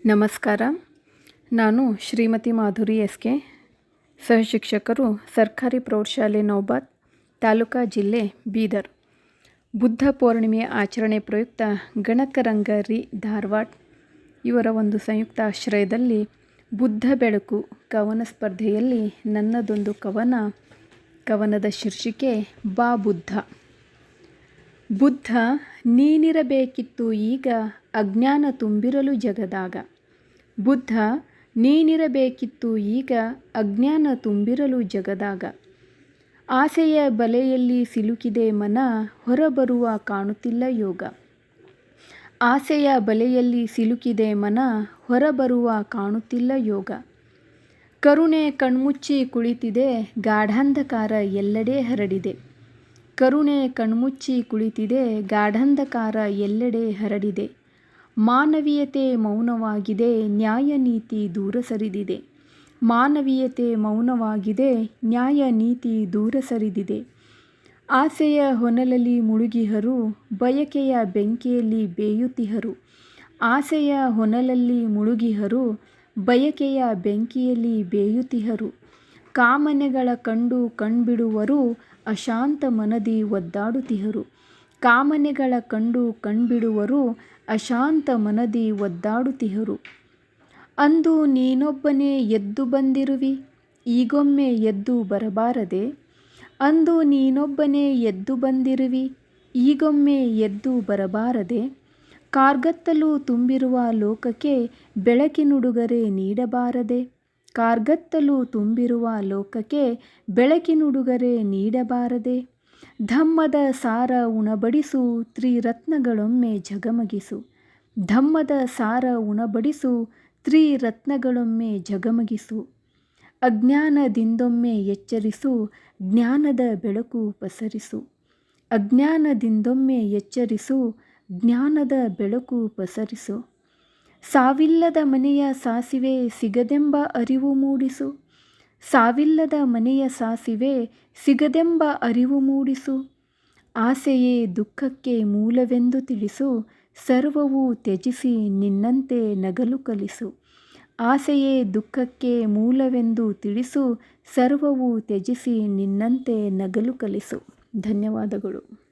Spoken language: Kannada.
ನಮಸ್ಕಾರ. ನಾನು ಶ್ರೀಮತಿ ಮಾಧುರಿ ಎಸ್.ಕೆ, ಸಹಶಿಕ್ಷಕರು, ಸರ್ಕಾರಿ ಪ್ರೌಢಶಾಲೆ ನೌಬಾದ್, ತಾಲೂಕಾ ಜಿಲ್ಲೆ ಬೀದರ್. ಬುದ್ಧ ಪೌರ್ಣಿಮೆಯ ಆಚರಣೆ ಪ್ರಯುಕ್ತ ಗಣಕರಂಗ ರಿ ಧಾರವಾಡ ಇವರ ಒಂದು ಸಂಯುಕ್ತ ಆಶ್ರಯದಲ್ಲಿ ಬುದ್ಧ ಬೆಳಕು ಕವನ ಸ್ಪರ್ಧೆಯಲ್ಲಿ ನನ್ನದೊಂದು ಕವನದ ಶೀರ್ಷಿಕೆ ಬಾ ಬುದ್ಧ. ಬುದ್ಧ ನೀನಿರಬೇಕಿತ್ತು ಈಗ ಅಜ್ಞಾನ ತುಂಬಿರಲು ಜಗದಾಗ. ಬುದ್ಧ ನೀನಿರಬೇಕಿತ್ತು ಈಗ ಅಜ್ಞಾನ ತುಂಬಿರಲು ಜಗದಾಗ. ಆಸೆಯ ಬಲೆಯಲ್ಲಿ ಸಿಲುಕಿದೆ ಮನ ಹೊರಬರುವ ಕಾಣುತ್ತಿಲ್ಲ ಯೋಗ. ಆಸೆಯ ಬಲೆಯಲ್ಲಿ ಸಿಲುಕಿದೆ ಮನ ಹೊರಬರುವ ಕಾಣುತ್ತಿಲ್ಲ ಯೋಗ. ಕರುಣೆ ಕಣ್ಮುಚ್ಚಿ ಕುಳಿತಿದೆ ಗಾಢಾಂಧಕಾರ ಎಲ್ಲೆಡೆ ಹರಡಿದೆ. ಕರುಣೆ ಕಣ್ಮುಚ್ಚಿ ಕುಳಿತಿದೆ ಗಾಢಾಂಧಕಾರ ಎಲ್ಲೆಡೆ ಹರಡಿದೆ. ಮಾನವೀಯತೆ ಮೌನವಾಗಿದೆ ನ್ಯಾಯ ನೀತಿ ದೂರ ಸರಿದಿದೆ. ಮಾನವೀಯತೆ ಮೌನವಾಗಿದೆ ನ್ಯಾಯ ನೀತಿ ದೂರ ಸರಿದಿದೆ. ಆಸೆಯ ಹೊನಲಲ್ಲಿ ಮುಳುಗಿಹರು ಬಯಕೆಯ ಬೆಂಕಿಯಲ್ಲಿ ಬೇಯುತ್ತಿಹರು. ಆಸೆಯ ಹೊನಲಲ್ಲಿ ಮುಳುಗಿಹರು ಬಯಕೆಯ ಬೆಂಕಿಯಲ್ಲಿ ಬೇಯುತ್ತಿಹರು. ಕಾಮನೆಗಳ ಕಂಡು ಕಣ್ಬಿಡುವರು ಅಶಾಂತ ಮನದಿ ಒದ್ದಾಡುತ್ತಿಹರು. ಕಾಮನೆಗಳ ಕಂಡು ಕಣ್ಬಿಡುವರು ಅಶಾಂತ ಮನದಿ ಒದ್ದಾಡುತ್ತಿಹರು. ಅಂದು ನೀನೊಬ್ಬನೇ ಎದ್ದು ಬಂದಿರುವಿ ಈಗೊಮ್ಮೆ ಎದ್ದು ಬರಬಾರದೆ. ಅಂದು ನೀನೊಬ್ಬನೇ ಎದ್ದು ಬಂದಿರುವಿ ಈಗೊಮ್ಮೆ ಎದ್ದು ಬರಬಾರದೆ. ಕಾರ್ಗತ್ತಲು ತುಂಬಿರುವ ಲೋಕಕ್ಕೆ ಬೆಳಕಿನುಡುಗೊರೆ ನೀಡಬಾರದೆ. ಕಾರ್ಗತ್ತಲು ತುಂಬಿರುವ ಲೋಕಕ್ಕೆ ಬೆಳಕಿನುಡುಗೊರೆ ನೀಡಬಾರದೆ. ಧಮ್ಮದ ಸಾರ ಉಣಬಡಿಸು ತ್ರಿರತ್ನಗಳೊಮ್ಮೆ ಝಗಮಗಿಸು. ಧಮ್ಮದ ಸಾರ ಉಣಬಡಿಸು ತ್ರಿರತ್ನಗಳೊಮ್ಮೆ ಝಗಮಗಿಸು. ಅಜ್ಞಾನದಿಂದೊಮ್ಮೆ ಎಚ್ಚರಿಸು ಜ್ಞಾನದ ಬೆಳಕು ಪಸರಿಸು. ಅಜ್ಞಾನದಿಂದೊಮ್ಮೆ ಎಚ್ಚರಿಸು ಜ್ಞಾನದ ಬೆಳಕು ಪಸರಿಸು. ಸಾವಿಲ್ಲದ ಮನೆಯ ಸಾಸಿವೆ ಸಿಗದೆಂಬ ಅರಿವು ಮೂಡಿಸು. ಸಾವಿಲ್ಲದ ಮನೆಯ ಸಾಸಿವೆ ಸಿಗದೆಂಬ ಅರಿವು ಮೂಡಿಸು. ಆಸೆಯೇ ದುಃಖಕ್ಕೆ ಮೂಲವೆಂದು ತಿಳಿಸು ಸರ್ವವೂ ತ್ಯಜಿಸಿ ನಿನ್ನಂತೆ ನಗಲು ಕಲಿಸು. ಆಸೆಯೇ ದುಃಖಕ್ಕೆ ಮೂಲವೆಂದು ತಿಳಿಸು ಸರ್ವವೂ ತ್ಯಜಿಸಿ ನಿನ್ನಂತೆ ನಗಲು ಕಲಿಸು. ಧನ್ಯವಾದಗಳು.